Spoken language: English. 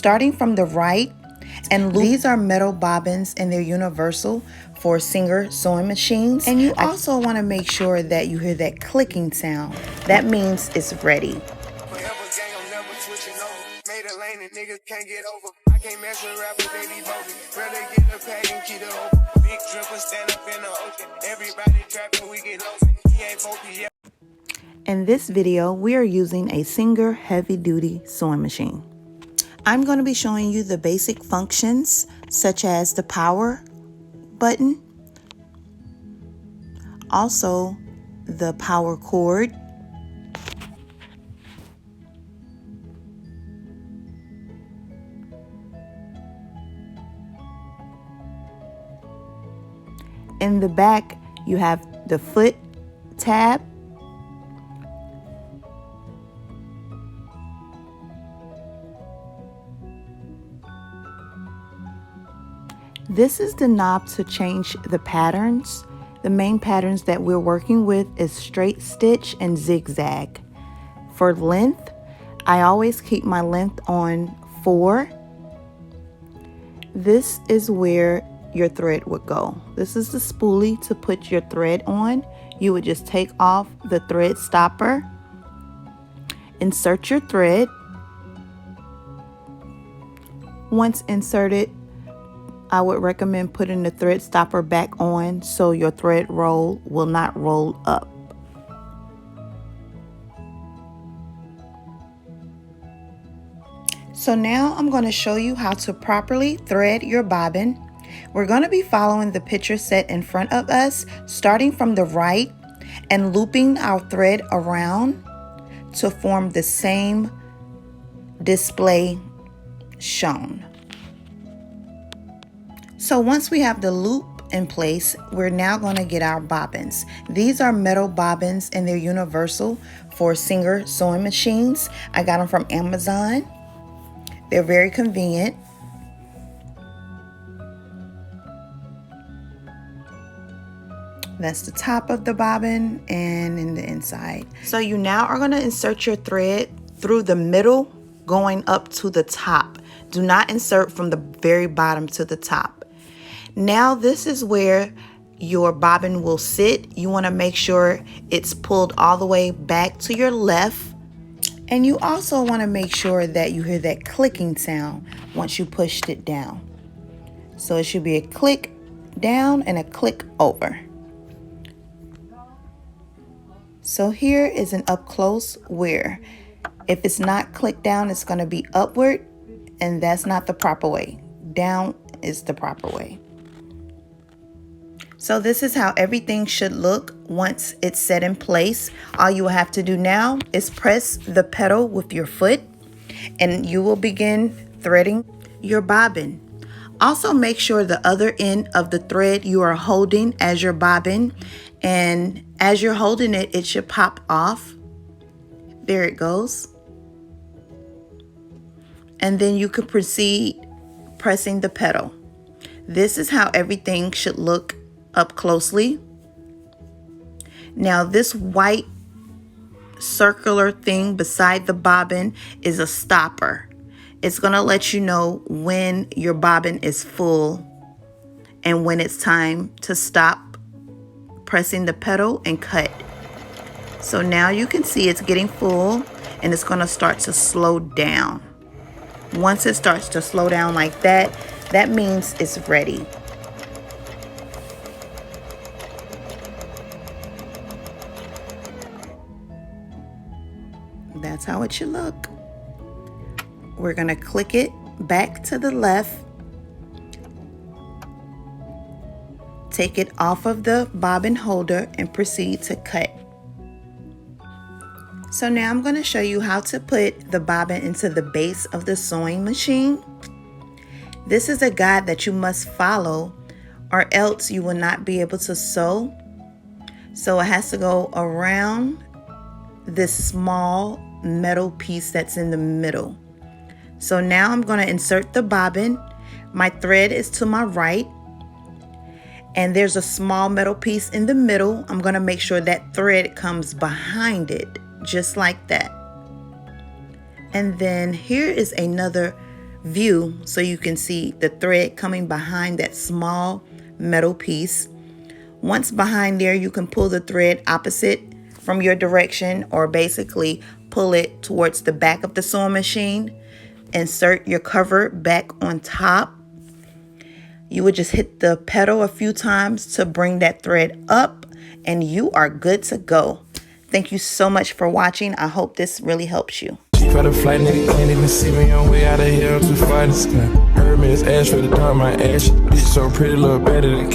starting from the right and loop. These are metal bobbins and they're universal for Singer sewing machines. And you also want to make sure that you hear that clicking sound. That means it's ready. Niggas can't get over. I can't mess with rappers, they be bogus. Rather get the pack and keep it open. Big dripper stand up in the ocean. Everybody trapping, we get lost. He ain't focused yet. In this video, we are using a Singer heavy-duty sewing machine. I'm going to be showing you the basic functions, such as the power button, also the power cord, in the back, you have the foot tab, this is the knob to change the patterns. The main patterns that we're working with is straight stitch and zigzag. For length, I always keep my length on 4. This is where your thread would go. This is the spoolie to put your thread on. You would just take off the thread stopper, insert your thread. Once inserted, I would recommend putting the thread stopper back on so your thread roll will not roll up. So now I'm going to show you how to properly thread your bobbin. We're going to be following the picture set in front of us, starting from the right and looping our thread around to form the same display shown. So once we have the loop in place, we're now going to get our bobbins. These are metal bobbins and they're universal for Singer sewing machines. I got them from Amazon. They're very convenient. That's the top of the bobbin and in the inside. So you now are going to insert your thread through the middle going up to the top. Do not insert from the very bottom to the top. Now this is where your bobbin will sit. You want to make sure it's pulled all the way back to your left. And you also want to make sure that you hear that clicking sound once you pushed it down. So it should be a click down and a click over. So here is an up close where if it's not clicked down, it's going to be upward, and that's not the proper way. Down is the proper way. So this is how everything should look once it's set in place. All you will have to do now is press the pedal with your foot and you will begin threading your bobbin. Also make sure the other end of the thread you are holding as your bobbin, and as you're holding it, it should pop off. There it goes. And then you could proceed pressing the pedal. This is how everything should look up closely. Now this white circular thing beside the bobbin is a stopper. It's going to let you know when your bobbin is full and when it's time to stop pressing the pedal and cut. So now you can see it's getting full and it's going to start to slow down. Once it starts to slow down like that, that means it's ready. That's how it should look. We're going to click it back to the left. Take it off of the bobbin holder and proceed to cut. So now I'm going to show you how to put the bobbin into the base of the sewing machine. This is a guide that you must follow or else you will not be able to sew. So it has to go around this small metal piece that's in the middle. So now I'm going to insert the bobbin. My thread is to my right and there's a small metal piece in the middle. I'm going to make sure that thread comes behind it, just like that. And then here is another view so you can see the thread coming behind that small metal piece. Once behind there, you can pull the thread opposite from your direction, or basically pull it towards the back of the sewing machine. Insert your cover back on top. You would just hit the pedal a few times to bring that thread up, and you are good to go. Thank you so much for watching. I hope this really helps you. For the flight, nigga can't even see me on way out of here to fight the sky. Hermes ash for the time, my ash. Bitch so pretty, look better than